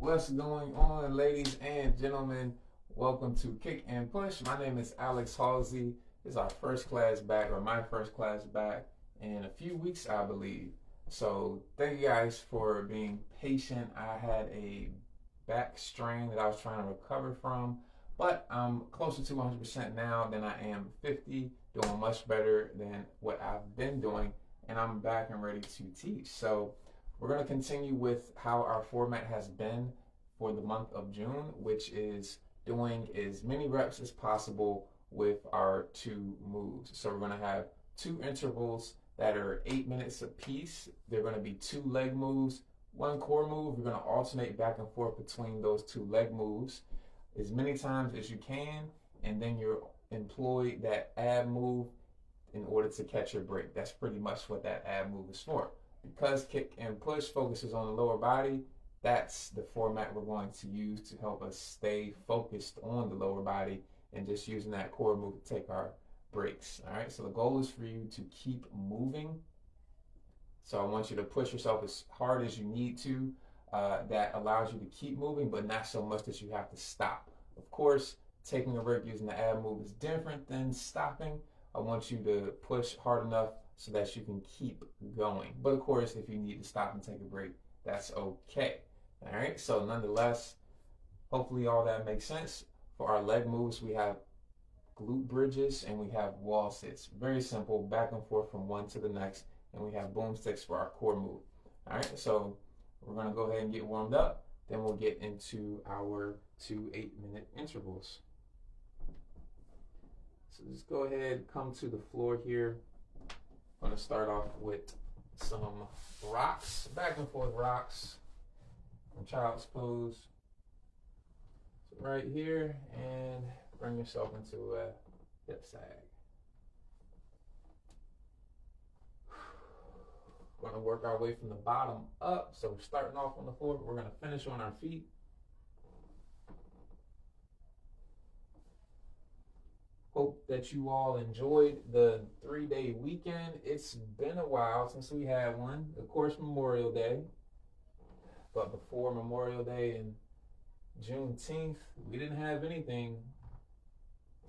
What's going on, ladies and gentlemen? Welcome to Kick and Push. My name is Alex Halsey. This is our first class back, or my first class back, in a few weeks, I believe. So thank you guys for being patient. I had a back strain that I was trying to recover from, but I'm closer to 100% now than I am 50, doing much better than what I've been doing, and I'm back and ready to teach. So we're going to continue with how our format has been for the month of June, which is doing as many reps as possible with our two moves. So we're going to have two intervals that are 8 minutes apiece. They're going to be two leg moves, one core move. We're going to alternate back and forth between those two leg moves as many times as you can, and then you're employ that ab move in order to catch your break. That's pretty much what that ab move is for. Because Kick and Push focuses on the lower body, that's the format we're going to use to help us stay focused on the lower body and just using that core move to take our breaks. All right, so the goal is for you to keep moving. So I want you to push yourself as hard as you need to. That allows you to keep moving, but not so much that you have to stop. Of course, taking a break using the ab move is different than stopping. I want you to push hard enough so that you can keep going. But of course, if you need to stop and take a break, that's okay. All right, so nonetheless, hopefully all that makes sense. For our leg moves, we have glute bridges and we have wall sits. Very simple, back and forth from one to the next. And we have boomsticks for our core move. All right, so we're gonna go ahead and get warmed up. Then we'll get into our 2 8-minute intervals. So just go ahead, come to the floor here. I'm going to start off with some rocks, back and forth rocks from child's pose. So right here, and bring yourself into a hip sag. We're going to work our way from the bottom up. So we're starting off on the floor, but we're going to finish on our feet. Hope that you all enjoyed the 3-day weekend. It's been a while since we had one. Of course, Memorial Day. But before Memorial Day and Juneteenth, we didn't have anything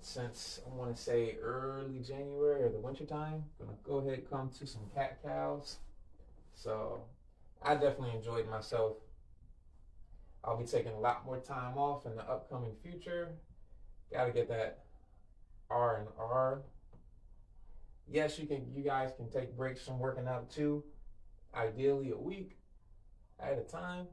since, I want to say, early January or the wintertime. Gonna go ahead and come to some cat cows. So I definitely enjoyed myself. I'll be taking a lot more time off in the upcoming future. Gotta get that R&R. Yes, you guys can take breaks from working out too. Ideally a week at a time.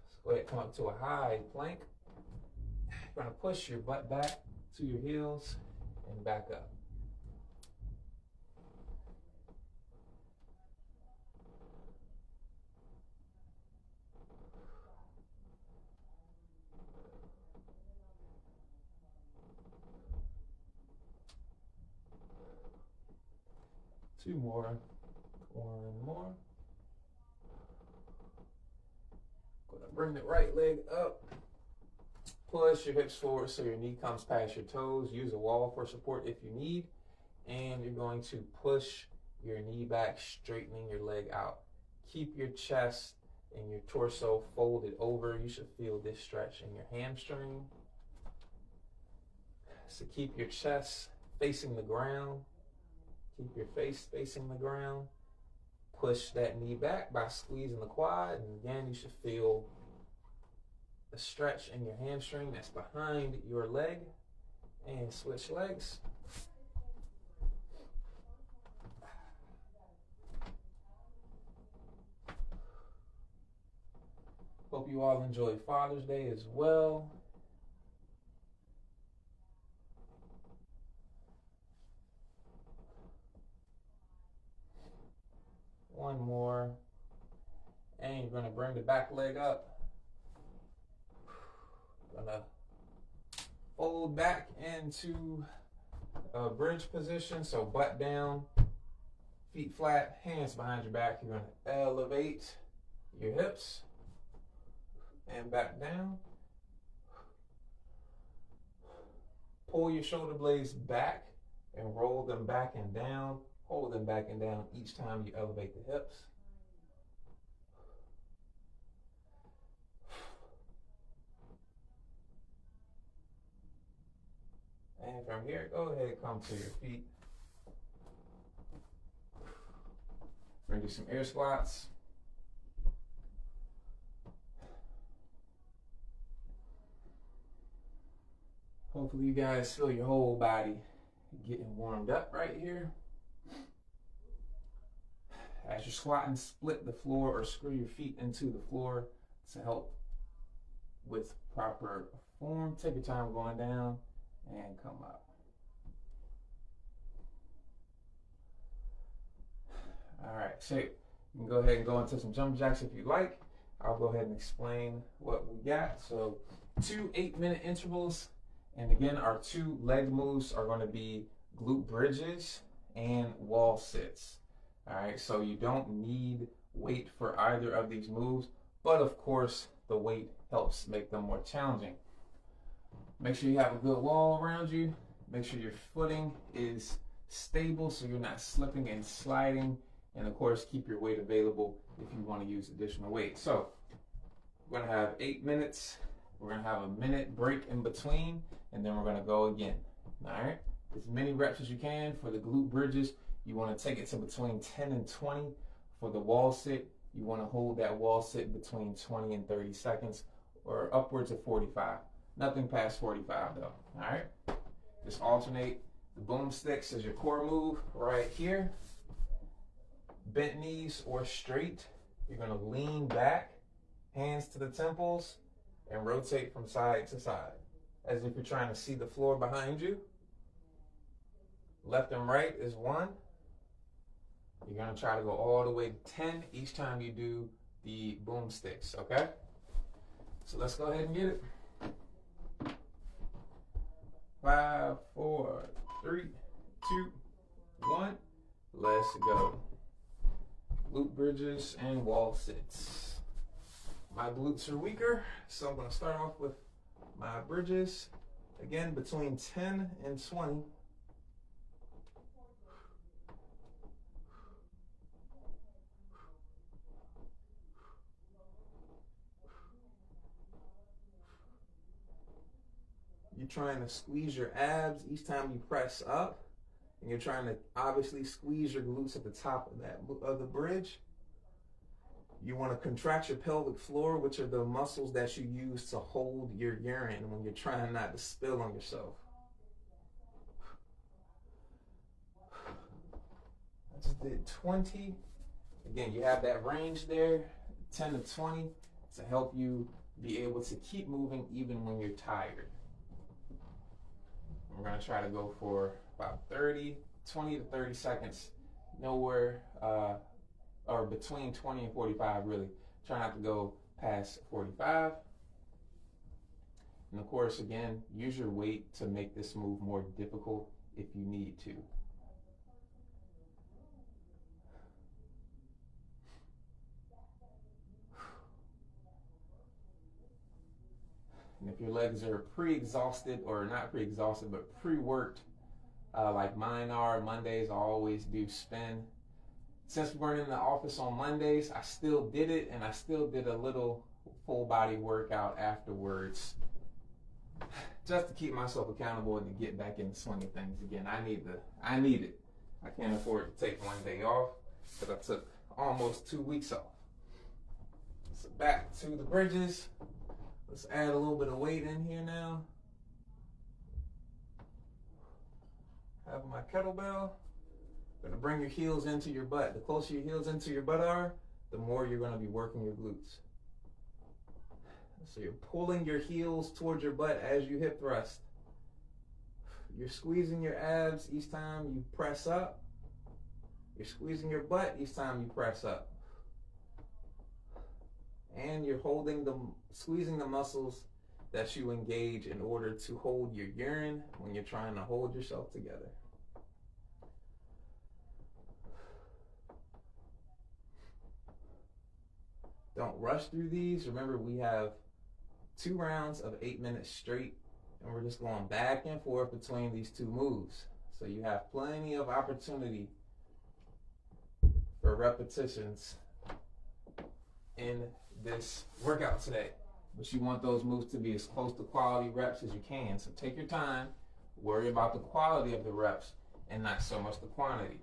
So go ahead and come up to a high plank. You're gonna push your butt back to your heels and back up. Two more. One more. Gonna bring the right leg up. Push your hips forward so your knee comes past your toes. Use a wall for support if you need. And you're going to push your knee back, straightening your leg out. Keep your chest and your torso folded over. You should feel this stretch in your hamstring. So keep your chest facing the ground. Keep your face facing the ground. Push that knee back by squeezing the quad. And again, you should feel a stretch in your hamstring that's behind your leg. And switch legs. Hope you all enjoy Father's Day as well. One more. And you're going to bring the back leg up. Gonna fold back into a bridge position. So butt down, feet flat, hands behind your back. You're going to elevate your hips and back down. Pull your shoulder blades back and roll them back and down. Holding back and down each time you elevate the hips. And from here, go ahead, come to your feet. We're gonna do some air squats. Hopefully you guys feel your whole body getting warmed up right here. As you're squatting, split the floor or screw your feet into the floor to help with proper form. Take your time going down and come up. All right, so you can go ahead and go into some jump jacks if you like. I'll go ahead and explain what we got. So 2 8-minute intervals. And again, our 2 leg moves are going to be glute bridges and wall sits. All right, so you don't need weight for either of these moves, but of course, the weight helps make them more challenging. Make sure you have a good wall around you. Make sure your footing is stable so you're not slipping and sliding. And of course, keep your weight available if you want to use additional weight. So we're going to have 8 minutes. We're going to have a minute break in between, and then we're going to go again. All right? As many reps as you can for the glute bridges. You want to take it to between 10 and 20. For the wall sit, you want to hold that wall sit between 20 and 30 seconds or upwards of 45. Nothing past 45 though. All right? Just alternate. The boomsticks is your core move right here. Bent knees or straight. You're going to lean back, hands to the temples, and rotate from side to side as if you're trying to see the floor behind you. Left and right is 1. You're going to try to go all the way to 10 each time you do the boomsticks, okay? So let's go ahead and get it. 5, 4, 3, 2, 1. Let's go. Glute bridges and wall sits. My glutes are weaker, so I'm going to start off with my bridges. Again, between 10 and 20. You're trying to squeeze your abs each time you press up, and you're trying to obviously squeeze your glutes at the top of the bridge. You want to contract your pelvic floor, which are the muscles that you use to hold your urine when you're trying not to spill on yourself. I just did 20. Again, you have that range there, 10 to 20, to help you be able to keep moving even when you're tired. We're going to try to go for about 20 to 30 seconds, nowhere, or between 20 and 45 really. Try not to go past 45. And of course, again, use your weight to make this move more difficult if you need to. And if your legs are pre-exhausted, or not pre-exhausted, but pre-worked, like mine are, Mondays I always do spin. Since we weren't in the office on Mondays, I still did it, and I still did a little full body workout afterwards, just to keep myself accountable and to get back in the swing of things again. I need it. I can't afford to take one day off, because I took almost 2 weeks off. So back to the bridges. Let's add a little bit of weight in here now. Have my kettlebell. Going to bring your heels into your butt. The closer your heels into your butt are, the more you're going to be working your glutes. So you're pulling your heels towards your butt as you hip thrust. You're squeezing your abs each time you press up. You're squeezing your butt each time you press up. And you're squeezing the muscles that you engage in order to hold your urine when you're trying to hold yourself together. Don't rush through these. Remember, we have 2 rounds of 8 minutes straight, and we're just going back and forth between these 2 moves. So you have plenty of opportunity for repetitions in this workout today. But you want those moves to be as close to quality reps as you can. So take your time, worry about the quality of the reps and not so much the quantity.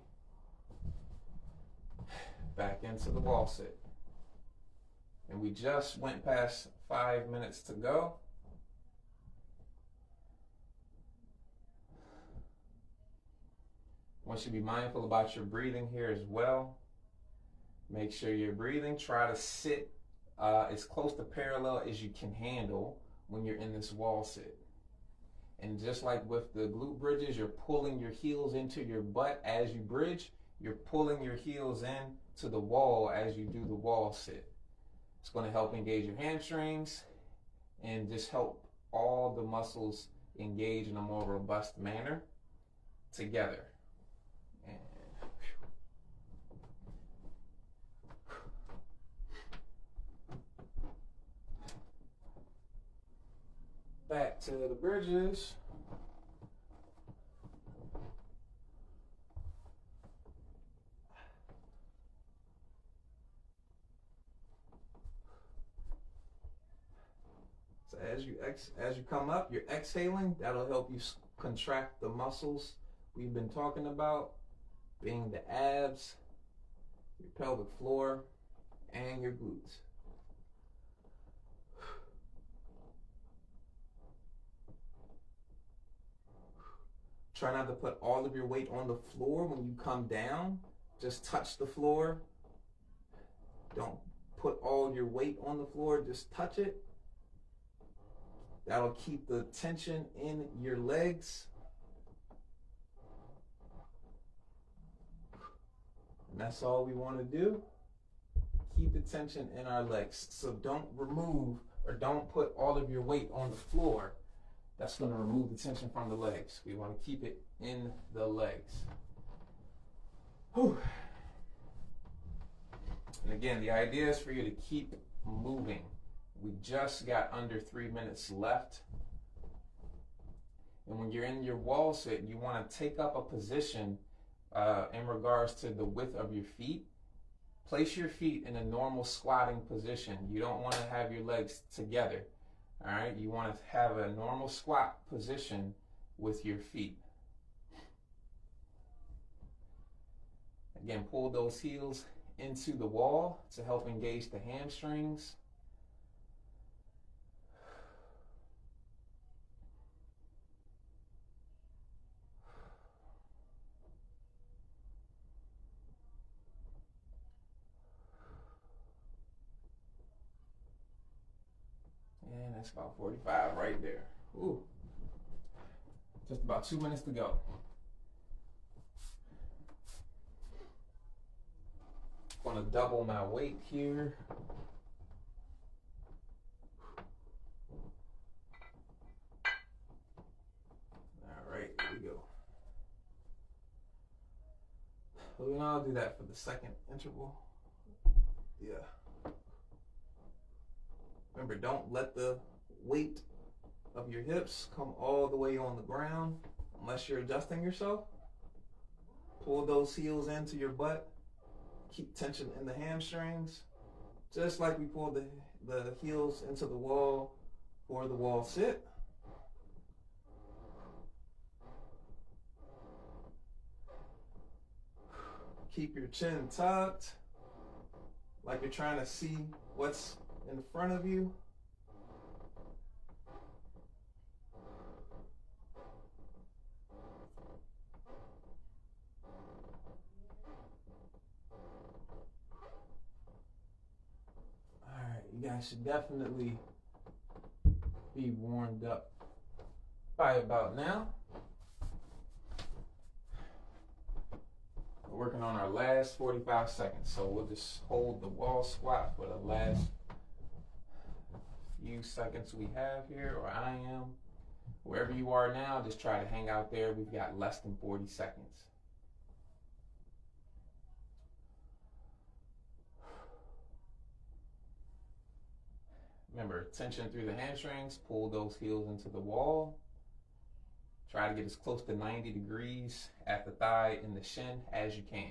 Back into the wall sit. And we just went past 5 minutes to go. I want you to be mindful about your breathing here as well. Make sure you're breathing. Try to sit as close to parallel as you can handle when you're in this wall sit. And just like with the glute bridges, you're pulling your heels into your butt as you bridge. You're pulling your heels in to the wall as you do the wall sit. It's going to help engage your hamstrings and just help all the muscles engage in a more robust manner together. Back to the bridges. So as you come up, you're exhaling. That'll help you contract the muscles we've been talking about, being the abs, your pelvic floor, and your glutes. Try not to put all of your weight on the floor when you come down. Just touch the floor. Don't put all your weight on the floor, just touch it. That'll keep the tension in your legs. And that's all we want to do. Keep the tension in our legs. So don't remove or don't put all of your weight on the floor. That's going to remove the tension from the legs. We want to keep it in the legs. Whew. And again, the idea is for you to keep moving. We just got under 3 minutes left. And when you're in your wall sit, you want to take up a position in regards to the width of your feet. Place your feet in a normal squatting position. You don't want to have your legs together. All right, you want to have a normal squat position with your feet. Again, pull those heels into the wall to help engage the hamstrings. And that's about 45 right there. Ooh. Just about 2 minutes to go. I'm going to double my weight here. All right, here we go. So I'll do that for the second interval. Yeah. Remember, don't let the weight of your hips come all the way on the ground unless you're adjusting yourself. Pull those heels into your butt. Keep tension in the hamstrings. Just like we pulled the heels into the wall for the wall sit. Keep your chin tucked, like you're trying to see what's in front of you. All right, you guys should definitely be warmed up by about now. We're working on our last 45 seconds, so we'll just hold the wall squat for the last few seconds we have here, or I am. Wherever you are now, just try to hang out there. We've got less than 40 seconds. Remember, tension through the hamstrings, pull those heels into the wall. Try to get as close to 90 degrees at the thigh and the shin as you can.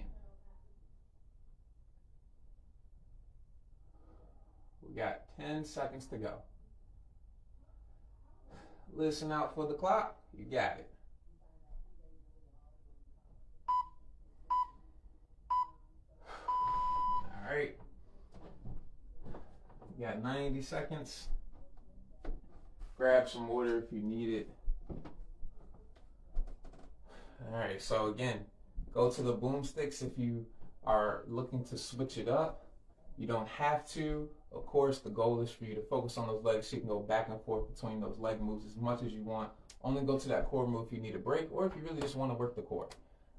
We got 10 seconds to go. Listen out for the clock. You got it. All right. You got 90 seconds. Grab some water if you need it. All right, so again, go to the Boomsticks if you are looking to switch it up. You don't have to. Of course, the goal is for you to focus on those legs so you can go back and forth between those leg moves as much as you want. Only go to that core move if you need a break or if you really just want to work the core.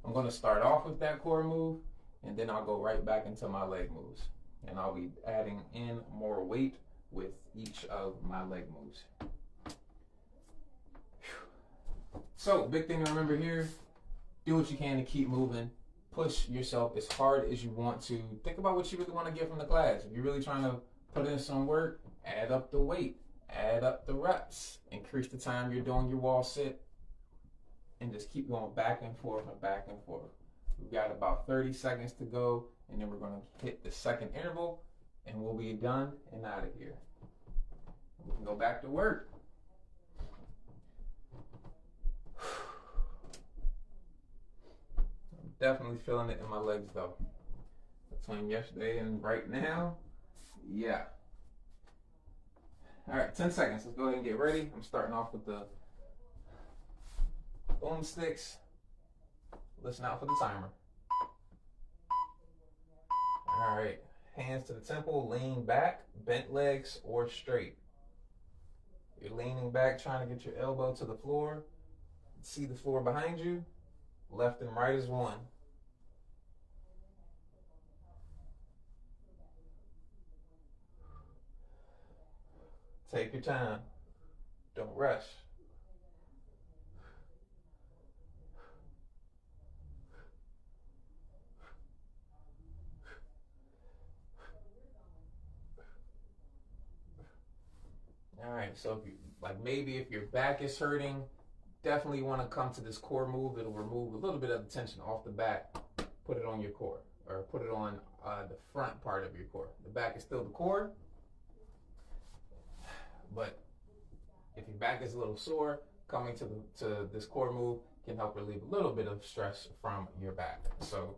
I'm going to start off with that core move, and then I'll go right back into my leg moves. And I'll be adding in more weight with each of my leg moves. So, big thing to remember here, do what you can to keep moving. Push yourself as hard as you want to. Think about what you really want to get from the class. If you're really trying to put in some work, add up the weight, add up the reps, increase the time you're doing your wall sit, and just keep going back and forth and back and forth. We've got about 30 seconds to go, and then we're going to hit the second interval, and we'll be done and out of here. We can go back to work. Definitely feeling it in my legs though. Between yesterday and right now, yeah. All right, 10 seconds. Let's go ahead and get ready. I'm starting off with the Boomsticks. Listen out for the timer. All right, hands to the temple, lean back, bent legs or straight. You're leaning back, trying to get your elbow to the floor. See the floor behind you. Left and right is one. Take your time. Don't rush. All right, so if you, maybe if your back is hurting, definitely want to come to this core move. It'll remove a little bit of the tension off the back. Put it on your core, or put it on the front part of your core. The back is still the core, but if your back is a little sore, coming to this core move can help relieve a little bit of stress from your back. So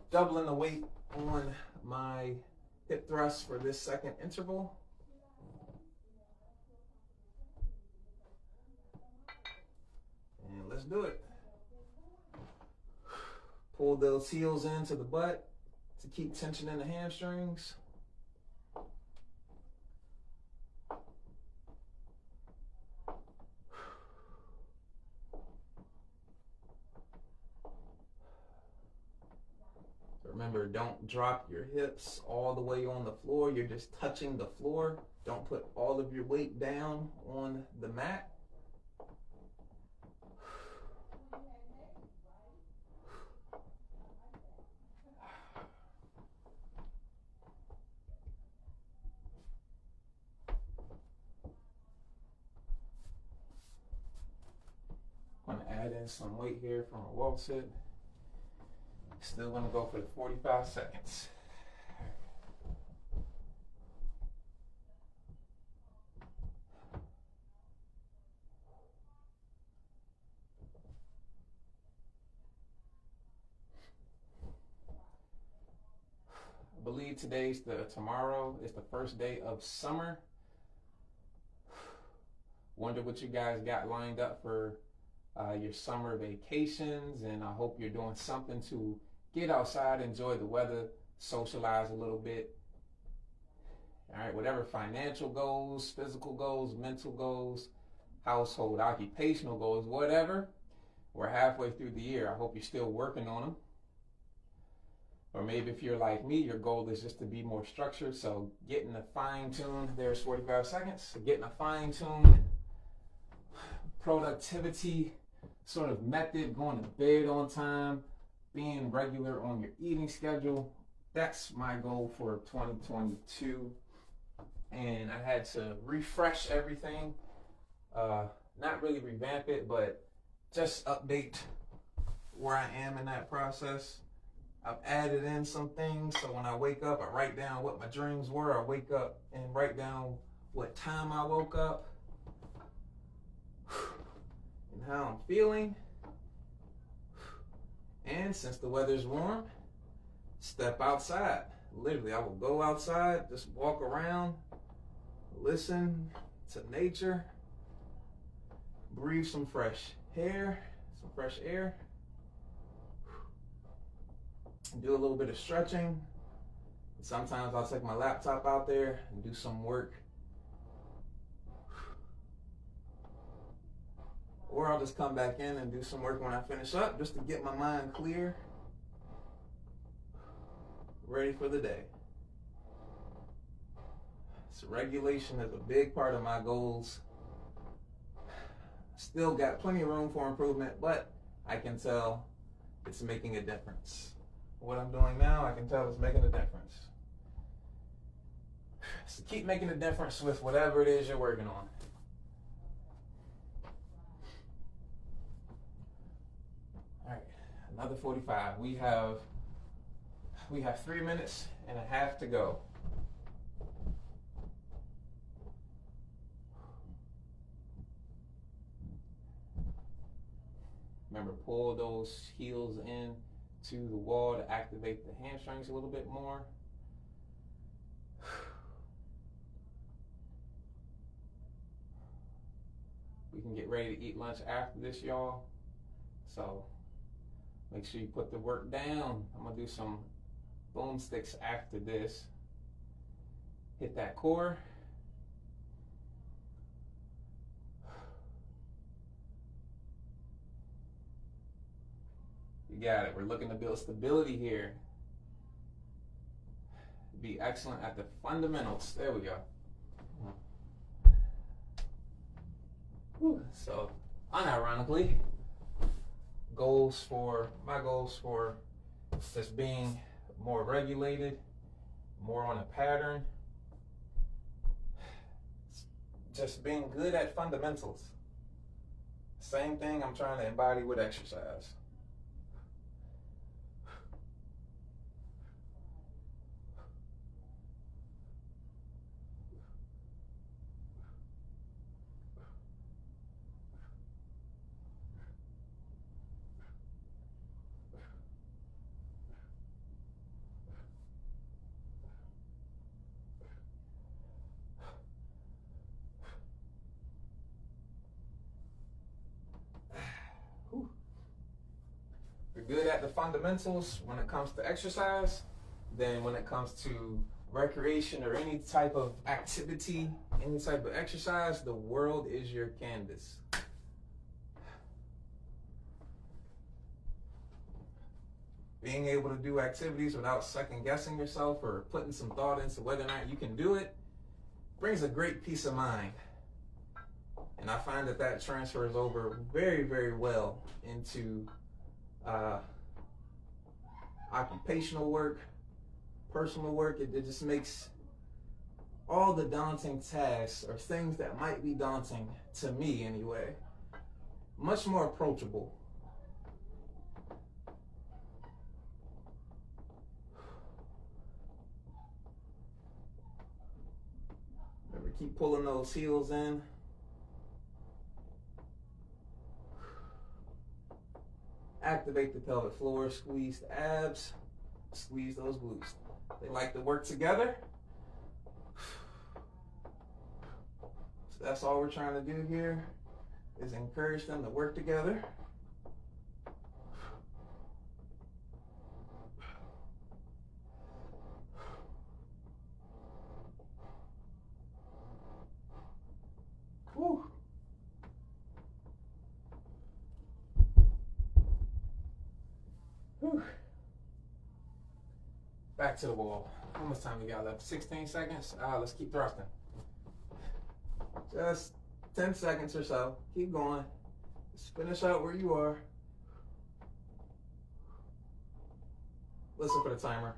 doubling the weight on my hip thrust for this second interval. And let's do it. Pull those heels into the butt to keep tension in the hamstrings. Remember, don't drop your hips all the way on the floor. You're just touching the floor. Don't put all of your weight down on the mat. I'm going to add in some weight here from a wall sit. Still going to go for the 45 seconds. I believe tomorrow is the first day of summer. Wonder what you guys got lined up for your summer vacations, and I hope you're doing something to get outside, enjoy the weather, socialize a little bit. All right, whatever financial goals, physical goals, mental goals, household, occupational goals, whatever. We're halfway through the year. I hope you're still working on them. Or maybe if you're like me, your goal is just to be more structured. So getting a fine-tuned, there's 45 seconds. So getting a fine-tuned productivity sort of method, going to bed on time, being regular on your eating schedule. That's my goal for 2022. And I had to refresh everything. Not really revamp it, but just update where I am in that process. I've added in some things, so when I wake up, I write down what my dreams were. I wake up and write down what time I woke up and how I'm feeling. And since the weather's warm, step outside. Literally, I will go outside, just walk around, listen to nature, breathe some fresh air, do a little bit of stretching. Sometimes I'll take my laptop out there and do some work. Or I'll just come back in and do some work when I finish up, just to get my mind clear, ready for the day. So regulation is a big part of my goals. Still got plenty of room for improvement, but I can tell it's making a difference. What I'm doing now, I can tell it's making a difference. So keep making a difference with whatever it is you're working on. All right, another 45. We have 3 minutes and a half to go. Remember, pull those heels in to the wall to activate the hamstrings a little bit more. We can get ready to eat lunch after this, y'all. So make sure you put the work down. I'm gonna do some Boomsticks after this. Hit that core. You got it. We're looking to build stability here. Be excellent at the fundamentals. There we go. Whew. So, unironically, my goals for just being more regulated, more on a pattern, just being good at fundamentals. Same thing I'm trying to embody with exercise. Good at the fundamentals when it comes to exercise, then when it comes to recreation or any type of activity, any type of exercise, the world is your canvas. Being able to do activities without second guessing yourself or putting some thought into whether or not you can do it brings a great peace of mind. And I find that transfers over very, very well into occupational work, personal work. It just makes all the daunting tasks or things that might be daunting to me anyway much more approachable. Remember, keep pulling those heels in. Activate the pelvic floor, squeeze the abs, squeeze those glutes. They like to work together. So that's all we're trying to do here, is encourage them to work together. Whew. Whew. Back to the wall. How much time we got left? 16 seconds? Let's keep thrusting. Just 10 seconds or so. Keep going. Just finish out where you are. Listen for the timer.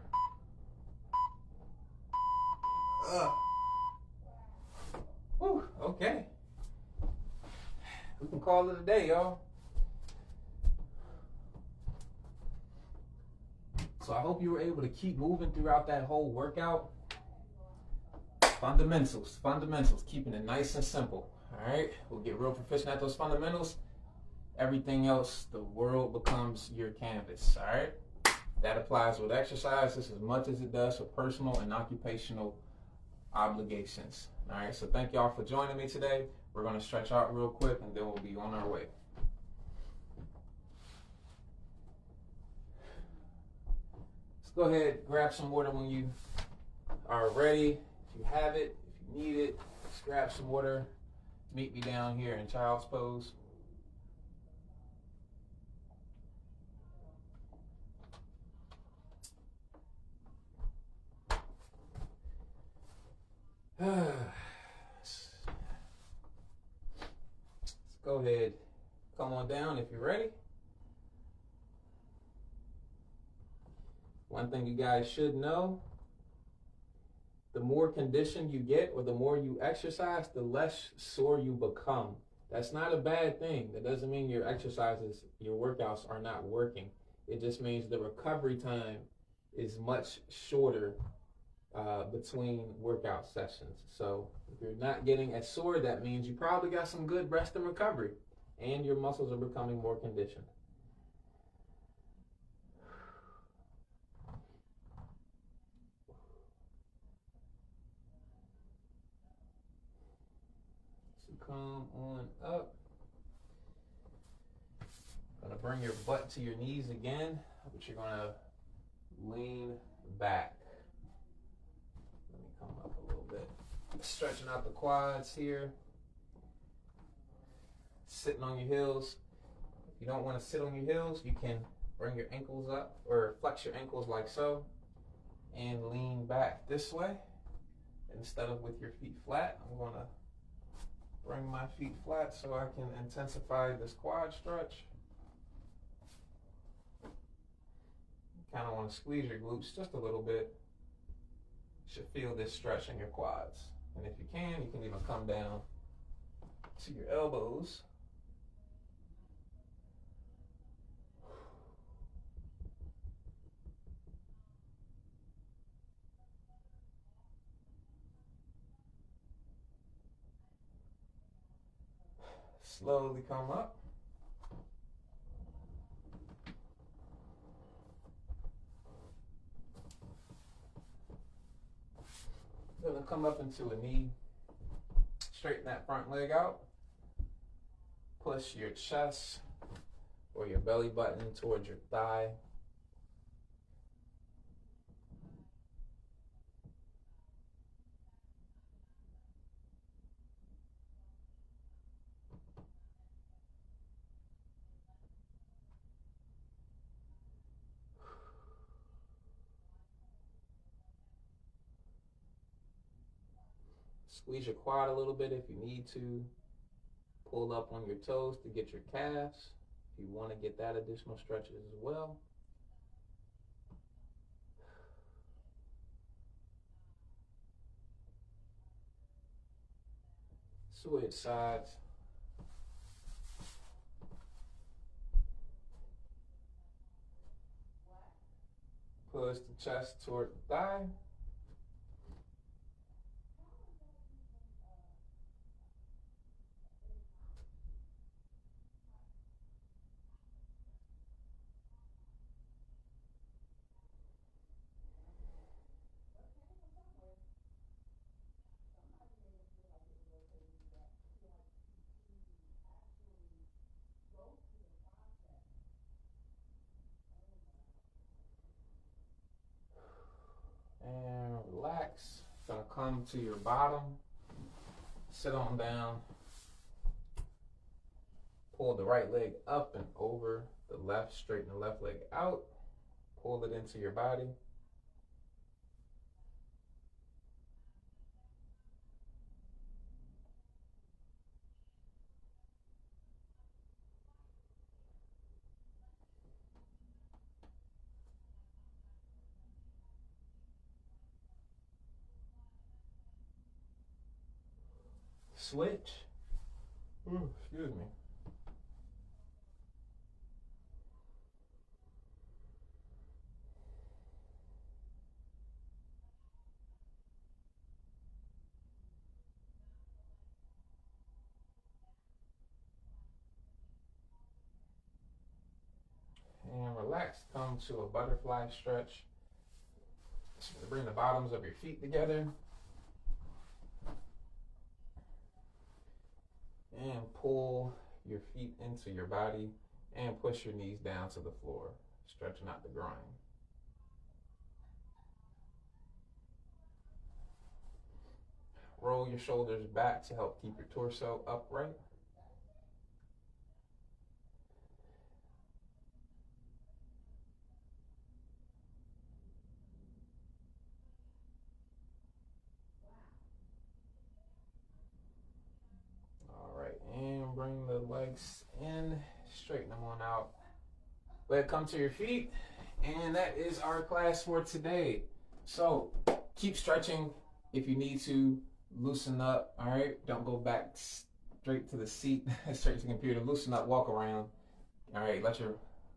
Whew, okay. We can call it a day, y'all. So I hope you were able to keep moving throughout that whole workout. Fundamentals, keeping it nice and simple. All right, we'll get real proficient at those fundamentals. Everything else, the world becomes your canvas. All right, that applies with exercise just as much as it does for personal and occupational obligations. All right, so thank y'all for joining me today. We're going to stretch out real quick and then we'll be on our way. Let's go ahead, grab some water when you are ready. If you have it, if you need it, just grab some water. Meet me down here in child's pose. Let's go ahead, come on down if you're ready. One thing you guys should know, the more conditioned you get or the more you exercise, the less sore you become. That's not a bad thing. That doesn't mean your exercises, your workouts are not working. It just means the recovery time is much shorter between workout sessions. So if you're not getting as sore, that means you probably got some good rest and recovery and your muscles are becoming more conditioned. Come on up. Gonna bring your butt to your knees again, but you're gonna lean back. Let me come up a little bit. Stretching out the quads here. Sitting on your heels. If you don't want to sit on your heels, you can bring your ankles up or flex your ankles like so and lean back this way. Instead of with your feet flat, I'm gonna bring my feet flat so I can intensify this quad stretch. Kind of want to squeeze your glutes just a little bit. You should feel this stretch in your quads. And if you can even come down to your elbows. Slowly come up. Gonna come up into a knee. Straighten that front leg out. Push your chest or your belly button towards your thigh. Squeeze your quad a little bit if you need to. Pull up on your toes to get your calves if you want to get that additional stretches as well. Switch sides. Push the chest toward the thigh. And relax. Gonna come to your bottom. Sit on down. Pull the right leg up and over the left. Straighten the left leg out. Pull it into your body. Switch. Ooh, excuse me. come to a butterfly stretch. So bring the bottoms of your feet together. And pull your feet into your body and push your knees down to the floor, stretching out the groin. Roll your shoulders back to help keep your torso upright. All right, and bring the legs in, straighten them on out. Let it come to your feet, and that is our class for today. So keep stretching if you need to. Loosen up, all right? Don't go back straight to the seat, straight to the computer. Loosen up, walk around, all right? Let your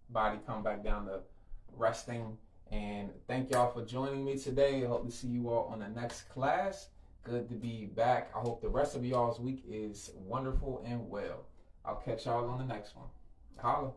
body come back down to resting. And thank y'all for joining me today. I hope to see you all on the next class. Good to be back. I hope the rest of y'all's week is wonderful and well. I'll catch y'all on the next one. Holla.